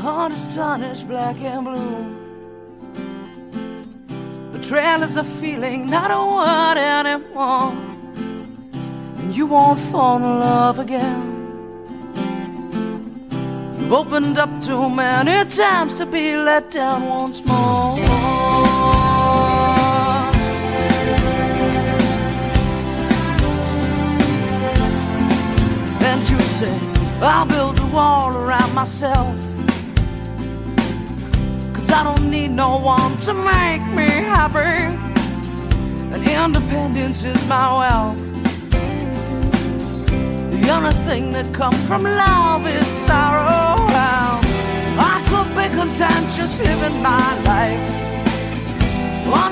heart is tarnished black and blue. Betrayal is a feeling, not a word anymore. And you won't fall in love again. You've opened up too many times to be let down once more. And you say, I'll build a wall around myself, 'cause I don't need no one to make me happy, and independence is my wealth. The only thing that comes from love is sorrow. I could be content just living my life,